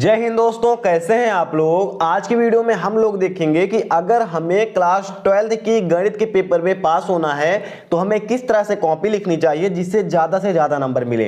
जय हिंद दोस्तों, कैसे हैं आप लोग। आज की वीडियो में हम लोग देखेंगे कि अगर हमें क्लास 12th की गणित के पेपर में पास होना है तो हमें किस तरह से कॉपी लिखनी चाहिए जिससे ज़्यादा से ज़्यादा नंबर मिले।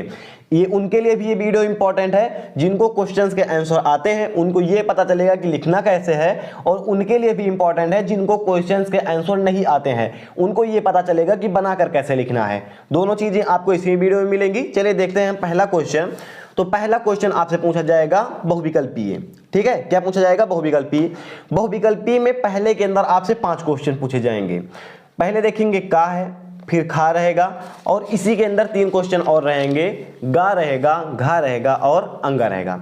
ये उनके लिए भी ये वीडियो इंपॉर्टेंट है जिनको क्वेश्चंस के आंसर आते हैं, उनको ये पता चलेगा कि लिखना कैसे है, और उनके लिए भी इंपॉर्टेंट है जिनको क्वेश्चंस के आंसर नहीं आते हैं, उनको ये पता चलेगा कि बनाकर कैसे लिखना है। दोनों चीज़ें आपको इसी वीडियो में मिलेंगी। चलिए देखते हैं पहला क्वेश्चन। तो पहला क्वेश्चन आपसे पूछा जाएगा बहुविकल्पीय। ठीक है, क्या पूछा जाएगा? बहुविकल्पीय। बहुविकल्पीय में पहले के अंदर आपसे 5 क्वेश्चन पूछे जाएंगे। पहले देखेंगे का है, फिर खा रहेगा, और इसी के अंदर 3 क्वेश्चन और रहेंगे, गा रहेगा, घा रहेगा और अंगा रहेगा।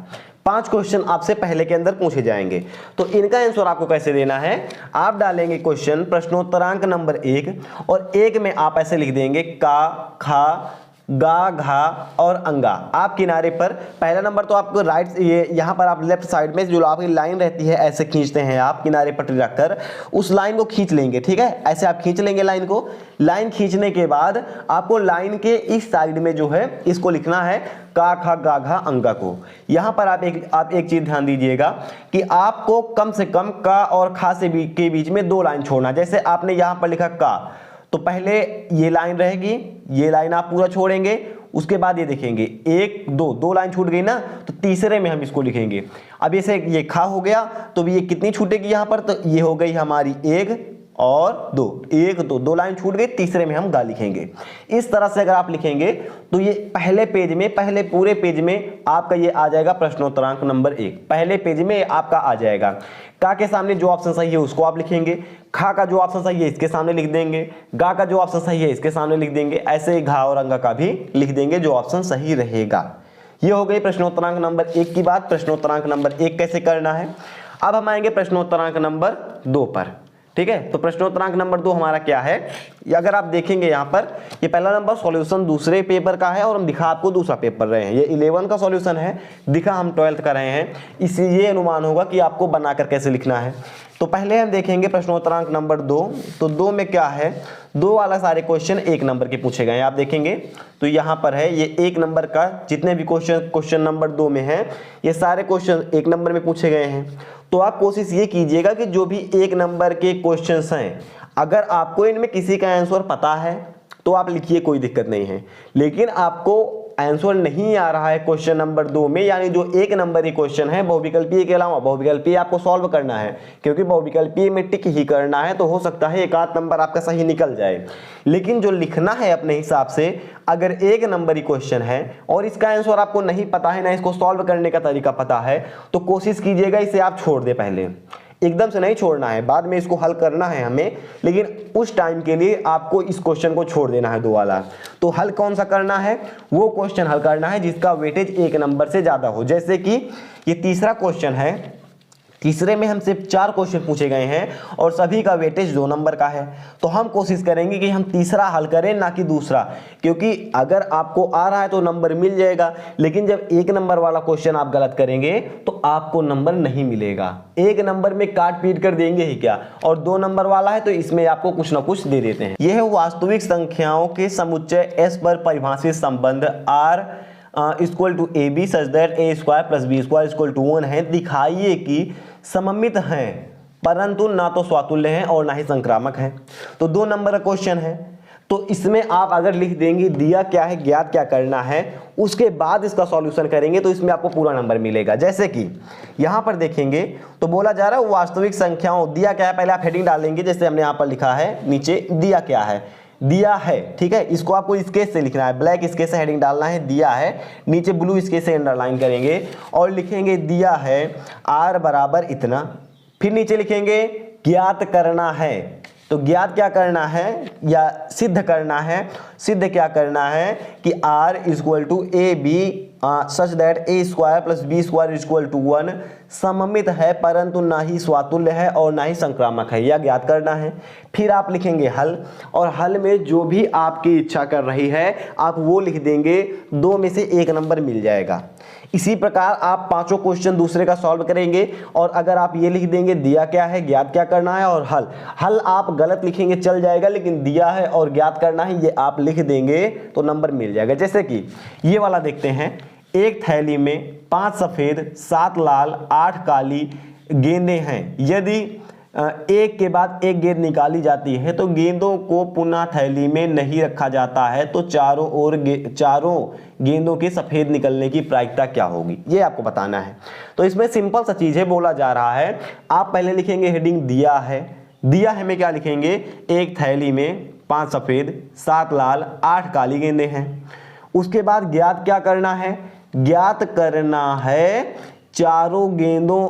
5 क्वेश्चन आपसे पहले के अंदर पूछे जाएंगे। तो इनका आंसर आपको कैसे देना है? आप डालेंगे क्वेश्चन प्रश्नोत्तरांक नंबर 1, और 1 में आप ऐसे लिख देंगे का, खा, गा, घा और अंगा। आप किनारे पर पहला नंबर तो आपको राइट, ये यहाँ पर आप लेफ्ट साइड में जो आपकी लाइन रहती है ऐसे खींचते हैं आप, किनारे पर रखकर उस लाइन को खींच लेंगे। ठीक है, ऐसे आप खींच लेंगे लाइन को। लाइन खींचने के बाद आपको लाइन के इस साइड में जो है इसको लिखना है का, खा, गा, घा, अंगा को। यहाँ पर आप एक चीज ध्यान दीजिएगा कि आपको कम से कम का और खा के बीच में 2 लाइन छोड़ना। जैसे आपने यहाँ पर लिखा का, तो पहले ये लाइन रहेगी, ये लाइन आप पूरा छोड़ेंगे, उसके बाद ये देखेंगे 1 2 लाइन छूट गई ना, तो तीसरे में हम इसको लिखेंगे। अब जैसे ये खा हो गया तो ये कितनी छूटेगी यहाँ पर? तो ये हो गई हमारी 1 और 2, 1 2 लाइन छूट गई, तीसरे में हम गा लिखेंगे। इस तरह से अगर आप लिखेंगे तो ये पहले पेज में, पहले पूरे पेज में आपका ये आ जाएगा प्रश्नोत्तरांक नंबर 1। पहले पेज में आपका आ जाएगा। का के सामने जो ऑप्शन सही है उसको आप लिखेंगे, खा का जो ऑप्शन सही है इसके सामने लिख देंगे, गा का जो ऑप्शन सही है इसके सामने लिख देंगे, ऐसे ही घा और अंगा का भी लिख देंगे जो ऑप्शन सही रहेगा। ये हो गई प्रश्नोत्तरांक नंबर 1 की बात। प्रश्नोत्तरांक नंबर 1 कैसे करना है। अब हम आएंगे प्रश्नोत्तरांक नंबर 2 पर। ठीक है, तो प्रश्नोत्तरांक नंबर 2 हमारा क्या है? अगर आप देखेंगे यहाँ पर, ये पहला नंबर सॉल्यूशन दूसरे पेपर का है और हम दिखा आपको दूसरा पेपर रहे हैं। ये 11 का सॉल्यूशन है, दिखा हम 12th का रहे हैं, इसलिए ये अनुमान होगा कि आपको बनाकर कैसे लिखना है। तो पहले हम देखेंगे प्रश्नोत्तरांक नंबर 2। तो 2 में क्या है? 2 वाला सारे क्वेश्चन 1 नंबर के पूछे गए। आप देखेंगे तो यहाँ पर है ये 1 नंबर का जितने भी क्वेश्चन नंबर 2 में है, ये सारे क्वेश्चन 1 नंबर में पूछे गए हैं। तो आप कोशिश ये कीजिएगा कि जो भी 1 नंबर के क्वेश्चंस हैं, अगर आपको इनमें किसी का आंसर पता है तो आप लिखिए, कोई दिक्कत नहीं है। लेकिन आपको आंसर नहीं आ रहा है क्वेश्चन नंबर 2 में, यानी जो 1 नंबर ही क्वेश्चन है बहुविकल्पीय के अलावा, बहुविकल्पीय आपको सॉल्व करना है, क्योंकि बहुविकल्पीय में टिक ही करना है, तो हो सकता है 1 आध नंबर आपका सही निकल जाए। लेकिन जो लिखना है अपने हिसाब से, अगर 1 नंबर ही क्वेश्चन है और इसका आंसर आपको नहीं पता है, ना इसको सॉल्व करने का तरीका पता है, तो कोशिश कीजिएगा इसे आप छोड़ दे। पहले एकदम से नहीं छोड़ना है, बाद में इसको हल करना है हमें, लेकिन उस टाइम के लिए आपको इस क्वेश्चन को छोड़ देना है 2 वाला। तो हल कौन सा करना है? वो क्वेश्चन हल करना है जिसका वेटेज 1 नंबर से ज्यादा हो। जैसे कि ये तीसरा क्वेश्चन है, तीसरे में हमसे 4 क्वेश्चन पूछे गए हैं और सभी का वेटेज 2 नंबर का है। तो हम कोशिश करेंगे कि हम तीसरा हल करें, ना कि दूसरा, क्योंकि अगर आपको आ रहा है तो नंबर मिल जाएगा, लेकिन जब 1 नंबर वाला क्वेश्चन आप गलत करेंगे तो आपको नंबर नहीं मिलेगा। 1 नंबर में काट पीट कर देंगे ही क्या, और 2 नंबर वाला है तो इसमें आपको कुछ ना कुछ दे देते हैं। यह है वास्तविक संख्याओं के समुच्चय S पर परिभाषित संबंध R equal to A B such that A square plus B square equal to 1 है। दिखाइए कि सममित हैं परंतु ना तो स्वातुल्य हैं और ना ही संक्रामक हैं। तो 2 नंबर का क्वेश्चन है, तो इसमें आप अगर लिख देंगे दिया क्या है, ज्ञात क्या करना है, उसके बाद इसका सॉल्यूशन करेंगे तो इसमें आपको पूरा नंबर मिलेगा। जैसे कि यहाँ पर देखेंगे तो बोला जा रहा है वास्तविक संख्याओं, दिया क्या है, पहले आप हेडिंग डालेंगे, जैसे हमने यहाँ पर लिखा है नीचे दिया क्या है, दिया है। ठीक है, इसको आपको स्केच से लिखना है, ब्लैक स्केच से हेडिंग डालना है, दिया है, नीचे ब्लू स्केच से अंडरलाइन करेंगे और लिखेंगे दिया है R बराबर इतना, फिर नीचे लिखेंगे ज्ञात करना है। तो ज्ञात क्या करना है या सिद्ध करना है? सिद्ध क्या करना है कि R equal to A B such that A square plus B square equal to 1 सममित है परंतु ना ही स्वातुल्य है और ना ही संक्रामक है, यह ज्ञात करना है। फिर आप लिखेंगे हल, और हल में जो भी आपकी इच्छा कर रही है आप वो लिख देंगे, 2 में से 1 नंबर मिल जाएगा। इसी प्रकार आप 5 क्वेश्चन दूसरे का सॉल्व करेंगे, और अगर आप ये लिख देंगे दिया क्या है, ज्ञात क्या करना है और हल, हल आप गलत लिखेंगे चल जाएगा, लेकिन दिया है और ज्ञात करना है ये आप लिख देंगे तो नंबर मिल जाएगा। जैसे कि ये वाला देखते हैं, एक थैली में 5 सफेद 7 लाल 8 काली गेंदें हैं। यदि एक के बाद एक गेंद निकाली जाती है तो गेंदों को पुनः थैली में नहीं रखा जाता है, तो चारों गेंदों के सफेद निकलने की प्रायिकता क्या होगी, ये आपको बताना है। तो इसमें सिंपल सा चीज है, बोला जा रहा है, आप पहले लिखेंगे हेडिंग दिया है। दिया है में क्या लिखेंगे, एक थैली में 5 सफेद 7 लाल 8 काली गेंदें हैं। उसके बाद ज्ञात क्या करना है, ज्ञात करना है चारों गेंदों,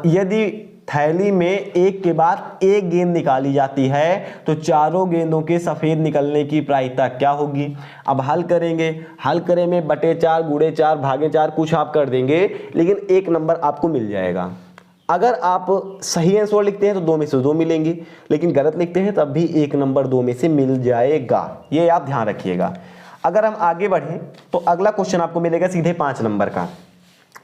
यदि थैली में एक के बाद एक गेंद निकाली जाती है तो चारों गेंदों के सफेद निकलने की प्रायिकता क्या होगी। अब हल करेंगे, हल करें में बटे 4 गुणे 4 भागे 4 कुछ आप कर देंगे, लेकिन एक नंबर आपको मिल जाएगा। अगर आप सही आंसर लिखते हैं तो 2 में से 2 मिलेंगे, लेकिन गलत लिखते हैं तब भी एक नंबर 2 में से मिल जाएगा, ये आप ध्यान रखिएगा। अगर हम आगे बढ़ें तो अगला क्वेश्चन आपको मिलेगा सीधे 5 नंबर का,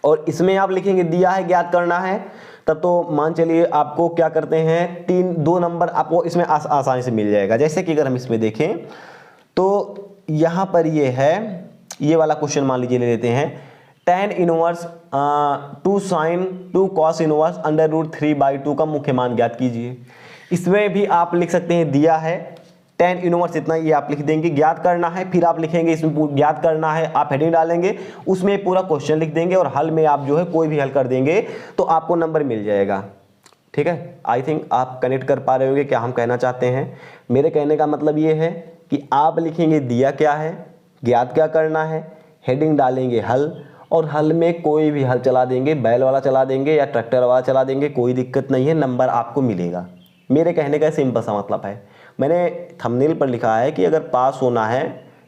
और इसमें आप लिखेंगे दिया है ज्ञात करना है, तब तो मान चलिए आपको क्या करते हैं 2 नंबर आपको इसमें आसानी से मिल जाएगा। जैसे कि अगर हम इसमें देखें तो यहाँ पर ये है, ये वाला क्वेश्चन मान लीजिए ले लेते हैं, tan inverse 2 sin 2 cos inverse √3/2 का मुख्य मान ज्ञात कीजिए। इसमें भी आप लिख सकते हैं दिया है tan इनवर्स इतना, ये आप लिख देंगे, ज्ञात करना है, फिर आप लिखेंगे इसमें ज्ञात करना है, आप हेडिंग डालेंगे, उसमें पूरा क्वेश्चन लिख देंगे, और हल में आप जो है कोई भी हल कर देंगे तो आपको नंबर मिल जाएगा। ठीक है, आई थिंक आप कनेक्ट कर पा रहे होंगे क्या हम कहना चाहते हैं। मेरे कहने का मतलब ये है कि आप लिखेंगे दिया क्या है, ज्ञात क्या करना है, हेडिंग डालेंगे हल, और हल में कोई भी हल चला देंगे, बैल वाला चला देंगे या ट्रैक्टर वाला चला देंगे, कोई दिक्कत नहीं है, नंबर आपको मिलेगा। मेरे कहने का सिंपल सा मतलब है, मैंने थंबनेल पर लिखा है कि अगर पास होना है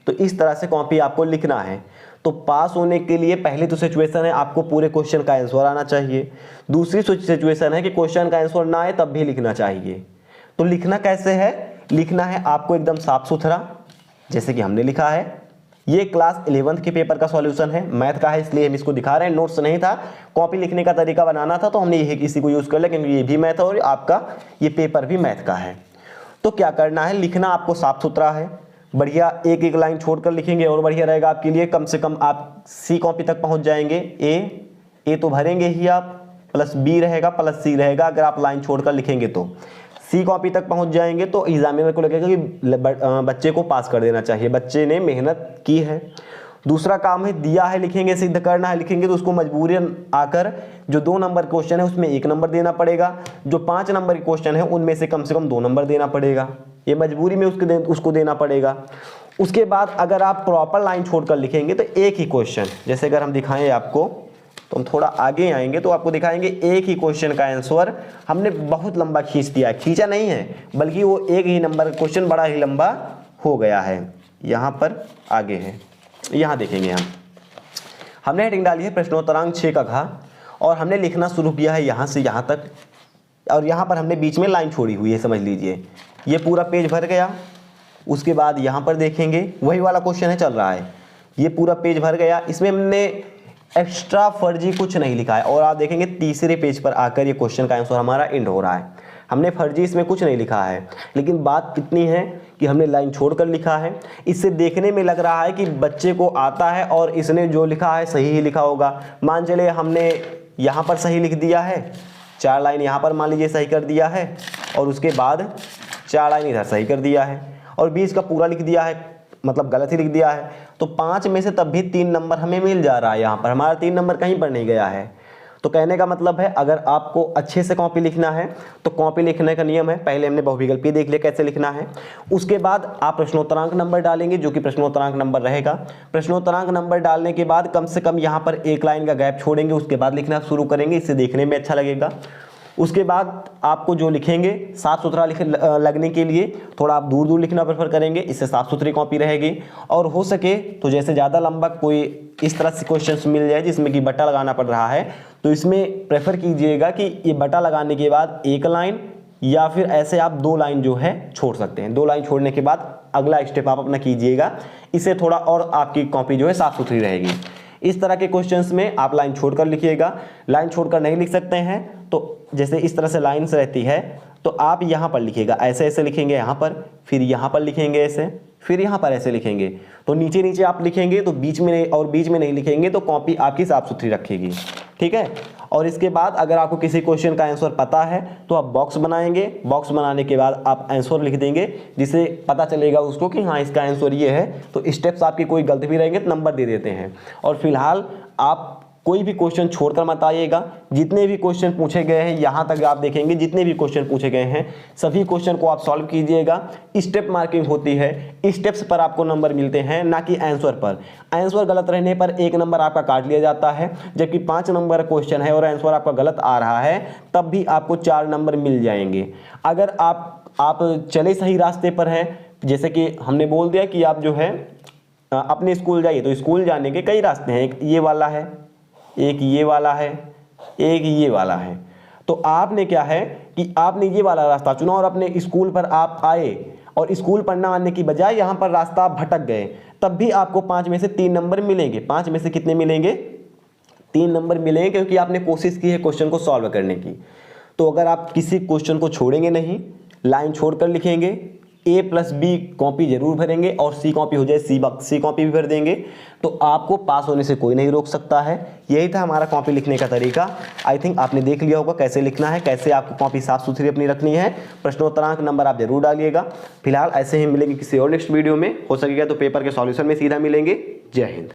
तो इस तरह से कॉपी आपको लिखना है। तो पास होने के लिए पहली तो सिचुएशन है आपको पूरे क्वेश्चन का आंसर आना चाहिए, दूसरी सिचुएशन है कि क्वेश्चन का आंसर ना आए तब भी लिखना चाहिए। तो लिखना कैसे है, लिखना है आपको एकदम साफ सुथरा, जैसे कि हमने लिखा है। ये क्लास 11th के पेपर का सॉल्यूशन है, मैथ का है, इसलिए हम इसको दिखा रहे हैं। नोट्स नहीं था, कॉपी लिखने का तरीका बनाना था, तो हमने इसी को यूज कर लिया, क्योंकि ये भी मैथ है और आपका ये पेपर भी मैथ का है। तो क्या करना है, लिखना आपको साफ सुथरा है, बढ़िया एक एक लाइन छोड़कर लिखेंगे और बढ़िया रहेगा आपके लिए। कम से कम आप सी कॉपी तक पहुंच जाएंगे। ए तो भरेंगे ही आप, प्लस बी रहेगा प्लस सी रहेगा, अगर आप लाइन छोड़कर लिखेंगे तो सी कॉपी तक पहुंच जाएंगे। तो एग्जामिनर को लगेगा कि बच्चे को पास कर देना चाहिए, बच्चे ने मेहनत की है। दूसरा काम है दिया है लिखेंगे, सिद्ध करना है लिखेंगे, तो उसको मजबूरन आकर जो 2 नंबर क्वेश्चन है उसमें 1 नंबर देना पड़ेगा, जो 5 नंबर के क्वेश्चन है उनमें से कम 2 नंबर देना पड़ेगा, ये मजबूरी में उसको देना पड़ेगा। उसके बाद अगर आप प्रॉपर लाइन छोड़कर लिखेंगे तो एक ही क्वेश्चन, जैसे अगर हम दिखाएं आपको तो हम थोड़ा आगे आएंगे तो आपको दिखाएंगे एक ही क्वेश्चन का आंसर हमने बहुत लंबा खींच दिया है, खींचा नहीं है बल्कि वो एक ही नंबर का क्वेश्चन बड़ा ही लंबा हो गया है। यहाँ पर आगे है, यहाँ देखेंगे हमने हेडिंग डाली है प्रश्नोत्तरांक 6 का घ, और हमने लिखना शुरू किया है यहाँ से यहाँ तक, और यहाँ पर हमने बीच में लाइन छोड़ी हुई है, समझ लीजिए। ये पूरा पेज भर गया, उसके बाद यहाँ पर देखेंगे वही वाला क्वेश्चन है चल रहा है, ये पूरा पेज भर गया, इसमें हमने एक्स्ट्रा फर्जी कुछ नहीं लिखा है, और आप देखेंगे तीसरे पेज पर आकर ये क्वेश्चन का आंसर हमारा एंड हो रहा है। हमने फर्जी इसमें कुछ नहीं लिखा है, लेकिन बात इतनी है कि हमने लाइन छोड़कर लिखा है। इससे देखने में लग रहा है कि बच्चे को आता है और इसने जो लिखा है सही ही लिखा होगा। मान चलिए हमने यहाँ पर सही लिख दिया है, 4 लाइन यहाँ पर मान लीजिए सही कर दिया है, और उसके बाद 4 लाइन इधर सही कर दिया है, और बीच का पूरा लिख दिया है, मतलब गलत ही लिख दिया है, तो 5 में से तब भी 3 नंबर हमें मिल जा रहा है। यहाँ पर हमारा 3 नंबर कहीं पर नहीं गया है। तो कहने का मतलब है अगर आपको अच्छे से कॉपी लिखना है तो कॉपी लिखने का नियम है, पहले हमने बहुविकल्पीय देख लिया कैसे लिखना है, उसके बाद आप प्रश्नोत्तरांक नंबर डालेंगे जो कि प्रश्नोत्तरांक नंबर रहेगा। प्रश्नोत्तरांक नंबर डालने के बाद कम से कम यहाँ पर 1 लाइन का गैप छोड़ेंगे, उसके बाद लिखना शुरू करेंगे, इससे देखने में अच्छा लगेगा। उसके बाद आपको जो लिखेंगे साफ सुथरा लगने के लिए थोड़ा आप दूर दूर लिखना प्रेफर करेंगे, इससे साफ सुथरी कॉपी रहेगी। और हो सके तो जैसे ज़्यादा लंबा कोई इस तरह से क्वेश्चन मिल जाए जिसमें कि बट्टा लगाना पड़ रहा है, तो इसमें प्रेफर कीजिएगा कि ये बट्टा लगाने के बाद 1 लाइन या फिर ऐसे आप 2 लाइन जो है छोड़ सकते हैं। 2 लाइन छोड़ने के बाद अगला स्टेप आप अपना कीजिएगा, इससे थोड़ा और आपकी कॉपी जो है साफ सुथरी रहेगी। इस तरह के क्वेश्चंस में आप लाइन छोड़कर लिखिएगा। लाइन छोड़कर नहीं लिख सकते हैं तो जैसे इस तरह से लाइन्स रहती है तो आप यहाँ पर लिखिएगा, ऐसे ऐसे लिखेंगे यहाँ पर, फिर यहाँ पर लिखेंगे ऐसे, फिर यहाँ पर ऐसे लिखेंगे। तो नीचे नीचे आप लिखेंगे तो बीच में नहीं, और बीच में नहीं लिखेंगे तो कॉपी आपकी साफ सुथरी रखेगी, ठीक है। और इसके बाद अगर आपको किसी क्वेश्चन का आंसर पता है तो आप बॉक्स बनाएंगे, बॉक्स बनाने के बाद आप आंसर लिख देंगे, जिससे पता चलेगा उसको कि हाँ इसका आंसर ये है। तो स्टेप्स आपकी कोई गलत भी रहेंगे तो नंबर दे देते हैं। और फिलहाल आप कोई भी क्वेश्चन छोड़कर मत आइएगा। जितने भी क्वेश्चन पूछे गए हैं यहाँ तक आप देखेंगे, जितने भी क्वेश्चन पूछे गए हैं सभी क्वेश्चन को आप सॉल्व कीजिएगा। स्टेप मार्किंग होती है, स्टेप्स पर आपको नंबर मिलते हैं, ना कि आंसर पर। आंसर गलत रहने पर 1 नंबर आपका काट लिया जाता है, जबकि 5 नंबर क्वेश्चन है और आंसर आपका गलत आ रहा है तब भी आपको 4 नंबर मिल जाएंगे। अगर आप चले सही रास्ते पर हैं, जैसे कि हमने बोल दिया कि आप जो है अपने स्कूल जाइए, तो स्कूल जाने के कई रास्ते हैं। एक ये वाला है, एक ये वाला है, एक ये वाला है। तो आपने क्या है कि आपने ये वाला रास्ता चुना और अपने स्कूल पर आप आए और स्कूल पढ़ना आने की बजाय यहाँ पर रास्ता आप भटक गए, तब भी आपको 5 में से 3 नंबर मिलेंगे। 5 में से कितने मिलेंगे? 3 नंबर मिलेंगे, क्योंकि आपने कोशिश की है क्वेश्चन को सॉल्व करने की। तो अगर आप किसी क्वेश्चन को छोड़ेंगे नहीं, लाइन छोड़कर लिखेंगे, A+B कॉपी जरूर भरेंगे और C कॉपी हो जाए C कॉपी भी भर देंगे, तो आपको पास होने से कोई नहीं रोक सकता है। यही था हमारा कॉपी लिखने का तरीका। आई थिंक आपने देख लिया होगा कैसे लिखना है, कैसे आपको कॉपी साफ सुथरी अपनी रखनी है। प्रश्नोत्तरांक नंबर आप जरूर डालिएगा। फिलहाल ऐसे ही मिलेंगे किसी और नेक्स्ट वीडियो में, हो सकेगा तो पेपर के सॉल्यूशन में सीधा मिलेंगे। जय हिंद।